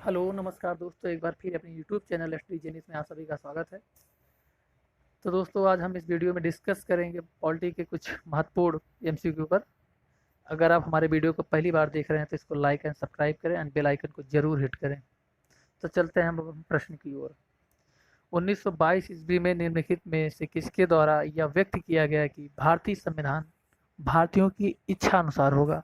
Hello नमस्कार दोस्तों, एक बार फिर अपने यूट्यूब चैनल एस्ट्री जेनिस में आप सभी का स्वागत है। तो दोस्तों, आज हम इस वीडियो में डिस्कस करेंगे पॉलिटी के कुछ महत्वपूर्ण एमसीक्यू पर। अगर आप हमारे वीडियो को पहली बार देख रहे हैं तो इसको लाइक एंड सब्सक्राइब करें एंड बेल आइकन को जरूर हिट करें। तो चलते हैं हम अब प्रश्न की ओर। 1922 ईस्वी में निम्नलिखित में से किसके द्वारा यह व्यक्त किया गया कि भारतीय संविधान भारतीयों की इच्छा अनुसार होगा?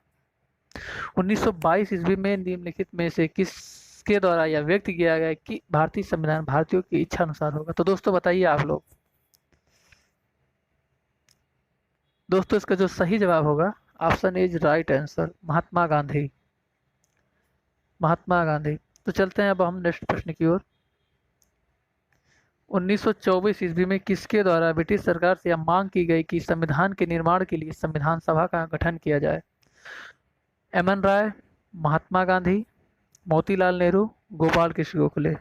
1922 ईस्वी में निम्नलिखित में से किसके द्वारा यह व्यक्त किया गया कि भारतीय संविधान भारतीयों की इच्छा अनुसार होगा? तो दोस्तों बताइए आप लोग। दोस्तों, इसका जो सही जवाब होगा, option is right answer, Mahatma Gandhi. महात्मा गांधी। तो चलते हैं अब हम नेक्स्ट प्रश्न की ओर। 1924 ईस्वी में किसके द्वारा ब्रिटिश सरकार से यह मांग की गई कि संविधान के निर्माण के लिए संविधान सभा का गठन किया जाए? एम.एन. राय, महात्मा गांधी, मोतीलाल नेहरू, गोपाल कृष्ण गोखले।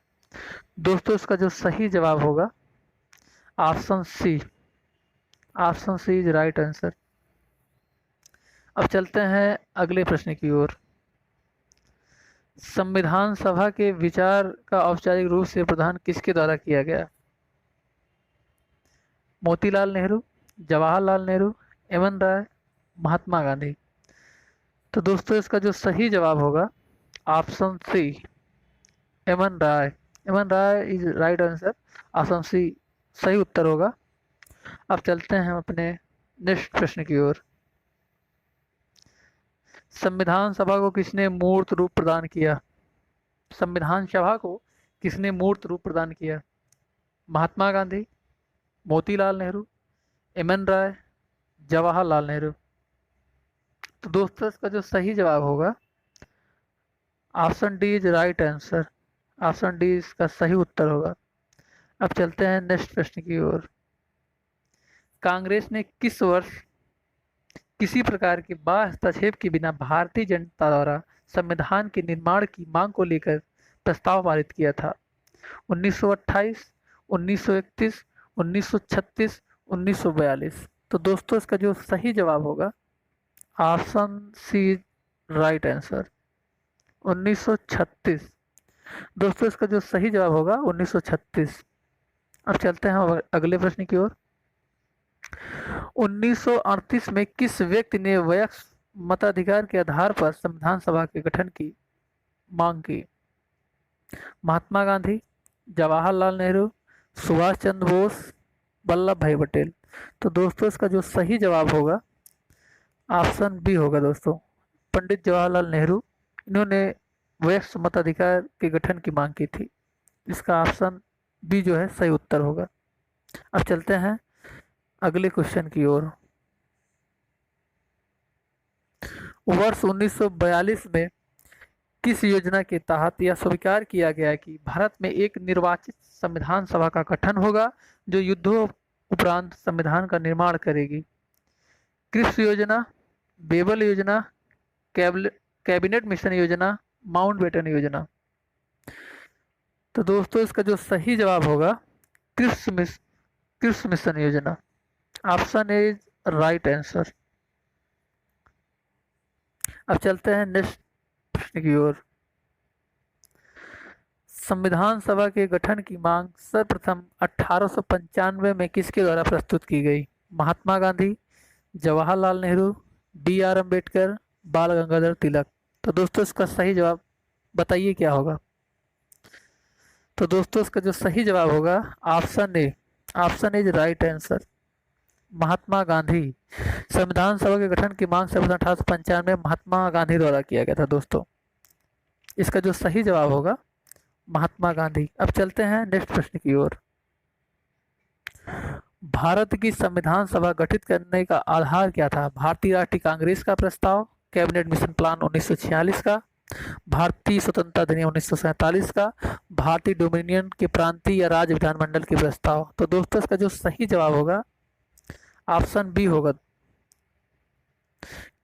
दोस्तों, इसका जो सही जवाब होगा, option C. Option C is right answer. अब चलते हैं अगले प्रश्न की ओर। संविधान सभा के विचार का औपचारिक रूप से प्रदान किसके द्वारा किया गया? मोतीलाल नेहरू, जवाहरलाल नेहरू, एम.एन. राय, महात्मा गांधी। तो दोस्तों, इसका जो सही जवाब होगा, option C, M N. Roy. M N. Roy is right answer. Option C सही उत्तर होगा। अब चलते हैं हम अपने नेक्स्ट प्रश्न की ओर। संविधान सभा को किसने मूर्त रूप प्रदान किया? संविधान सभा को किसने मूर्त रूप प्रदान किया? महात्मा गांधी, मोतीलाल नेहरू, एम.एन. राय, जवाहरलाल नेहरू। तो दोस्तों, इसका जो सही जवाब होगा, option D is right answer. Option D इसका सही उत्तर होगा। अब चलते हैं नेक्स्ट प्रश्न की ओर। कांग्रेस ने किस वर्ष किसी प्रकार के बाह्य हस्तक्षेप के बिना भारतीय जनता द्वारा संविधान के निर्माण की मांग को लेकर प्रस्ताव पारित किया था? 1928, 1931, 1936, 1942। तो दोस्तों, इसका जो सही जवाब होगा, ऑप्शन सी राइट आंसर, 1936। दोस्तों, इसका जो सही जवाब होगा 1936। अब चलते हैं अगले प्रश्न की ओर। 1938 में किस व्यक्ति ने वयस्क मताधिकार के आधार पर संविधान सभा के गठन की मांग की? महात्मा गांधी, जवाहरलाल नेहरू, सुभाष चंद्र बोस, वल्लभ भाई पटेल। तो दोस्तों, इसका जो सही जवाब होगा, ऑप्शन बी होगा दोस्तों, पंडित जवाहरलाल नेहरू। इन्होंने वयस्क मताधिकार के गठन की मांग की थी। इसका ऑप्शन बी जो है सही उत्तर होगा। अब चलते हैं अगले क्वेश्चन की ओर। वर्ष 1942 में किस योजना के तहत यह स्वीकार किया गया कि भारत में एक निर्वाचित संविधान सभा का गठन होगा जो युद्धों उपरांत संविधान का निर्माण करेगी? कृषि योजना, बेबल योजना, कैबिनेट मिशन योजना, माउंटबेटन योजना। तो दोस्तों, इसका जो सही जवाब होगा, कृषि मिशन योजना। Option A is right answer. अब चलते हैं नेक्स्ट प्रश्न की ओर। संविधान सभा के गठन की मांग सर्वप्रथम 1895 में किसके द्वारा प्रस्तुत की गई? महात्मा गांधी, जवाहरलाल नेहरू, बी.आर. अम्बेडकर, बाल गंगाधर तिलक। तो दोस्तों, इसका सही जवाब बताइए क्या होगा? तो दोस्तों, इसका जो सही जवाब होगा, option A. Option is right answer, Mahatma Gandhi. संविधान सभा के गठन की मांग सर्वप्रथम 1895 में महात्मा गांधी द्वारा किया गया था दोस्तों। इसका जो सही जवाब होगा, महात्मा गांधी। अब चलते हैं नेक्स्ट प्रश्न की ओर। भारत की संविधान सभा गठित करने का आधार क्या था? भारतीय राष्ट्रीय कांग्रेस का प्रस्ताव, कैबिनेट मिशन प्लान 1946 का, भारतीय स्वतंत्रता अधिनियम 1947 का, भारतीय डोमिनियन के प्रांतीय या राज्य विधानमंडल के प्रस्ताव। तो दोस्तों, इसका जो सही जवाब होगा, ऑप्शन बी होगा,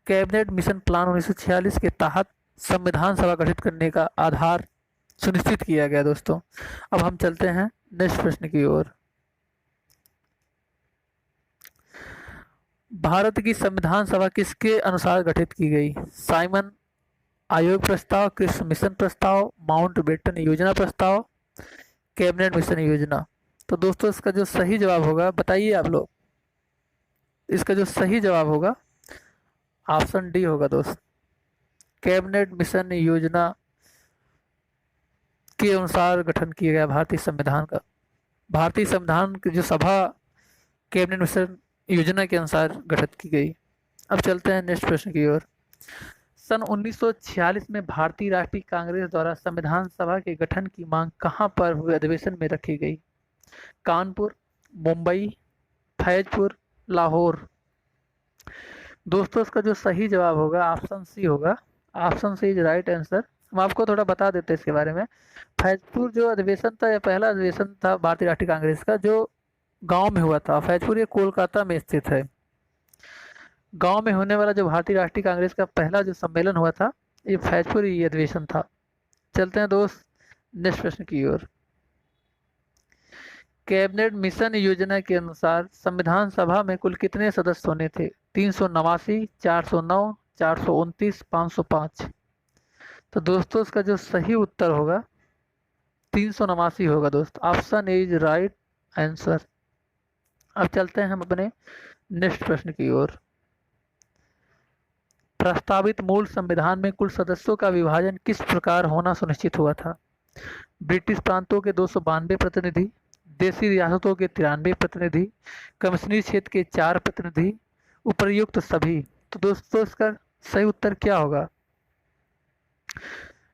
कैबिनेट मिशन प्लान 1946 के तहत संविधान सभा गठित करने का आधार सुनिश्चित किया गया दोस्तों। अब हम चलते हैं नेक्स्ट प्रश्न की ओर। भारत की संविधान सभा किसके अनुसार गठित की गई? साइमन आयोग प्रस्ताव, कृषि मिशन प्रस्ताव, माउंट बेटन योजना प्रस्ताव, कैबिनेट मिशन योजना। तो दोस्तों इसका जो सही जवाब होगा, बताइए आप लोग, इसका जो सही जवाब होगा ऑप्शन डी होगा दोस्त। कैबिनेट मिशन योजना के अनुसार गठन किया गया भारतीय संविधान का। भारतीय संविधान की जो सभा कैबिनेट मिशन योजना के अनुसार गठित की गई। अब चलते हैं नेक्स्ट प्रश्न की ओर। सन 1946 में भारतीय राष्ट्रीय कांग्रेस द्वारा संविधान सभा के गठन की मांग कहां पर हुए अधिवेशन में रखी गई? कानपुर, मुंबई, फैजपुर, लाहौर। दोस्तों इसका जो सही जवाब होगा ऑप्शन सी होगा। Option C is right answer. हम आपको थोड़ा बता देते हैं इसके बारे में। फैजपुर जो अधिवेशन था, यह पहला अधिवेशन था भारतीय राष्ट्रीय कांग्रेस का जो गांव में हुआ था। फैजपुर ये कोलकाता में स्थित है। गांव में होने वाला जो भारतीय राष्ट्रीय कांग्रेस का पहला जो सम्मेलन हुआ था, ये फैजपुर ये अधिवेशन था। चलते हैं दोस्त नेक्स्ट प्रश्न की ओर। कैबिनेट मिशन योजना के अनुसार संविधान सभा में कुल कितने सदस्य होने थे? 389, 409, 429, 505। तो दोस्तों इसका जो सही उत्तर होगा 389 होगा दोस्त। Option A is right answer. अब चलते हैं हम अपने नेक्स्ट प्रश्न की ओर। प्रस्तावित मूल संविधान में कुल सदस्यों का विभाजन किस प्रकार होना सुनिश्चित हुआ था? ब्रिटिश प्रांतों के 292 प्रतिनिधि, देशी रियासतों के 93 प्रतिनिधि, कमिश्नरी क्षेत्र के 4 प्रतिनिधि, उपर्युक्त सभी। तो दोस्तों इसका सही उत्तर क्या होगा?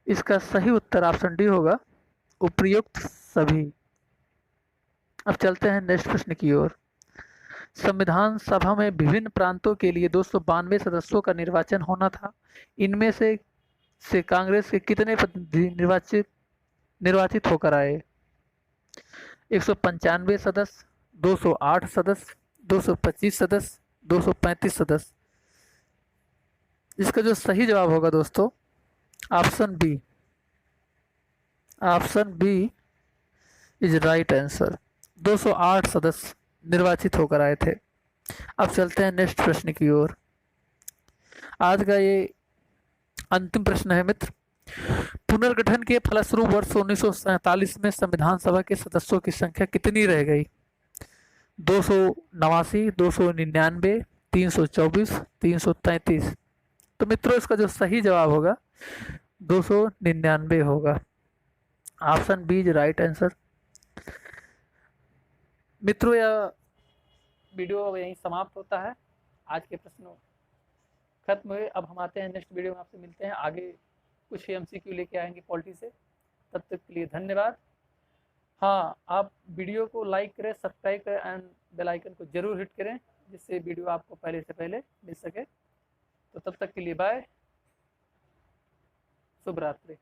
इसका सही उत्तर ऑप्शन डी होगा, उपर्युक्त सभी। अब चलते हैं नेक्स्ट प्रश्न की ओर। संविधान सभा में विभिन्न प्रांतों के लिए 292 सदस्यों का निर्वाचन होना था। इनमें से कांग्रेस के कितने प्रतिनिधि निर्वाचित होकर आए? 195 सदस्य, 208 सदस्य, 225 सदस्य, 235 सदस्य। इसका जो सही जवाब होगा दोस्तों option B. Option B is right answer. 208 सदस्य निर्वाचित होकर आए थे। अब चलते हैं नेक्स्ट प्रश्न की ओर। आज का ये अंतिम प्रश्न है मित्र। पुनर्गठन के फलस्वरूप वर्ष 1947 में संविधान सभा के सदस्यों की संख्या कितनी रह गई? 289, 299, 324, 333। तो मित्रों इसका जो सही जवाब होगा 299 होगा। Option B is right answer. मित्रों यह वीडियो अब यहीं समाप्त होता है। आज के प्रश्न खत्म हुए। अब हम आते हैं नेक्स्ट वीडियो में, आपसे मिलते हैं। आगे कुछ MCQ लेके आएंगे पॉलिटी से। तब तक के लिए धन्यवाद। हाँ, आप वीडियो को लाइक करें, सब्सक्राइब करें एंड बेल आइकन को जरूर हिट करें, जिससे वीडियो आपको पहले से पहले मिल सके। तो तब तक के लिए बाय, शुभ रात्रि।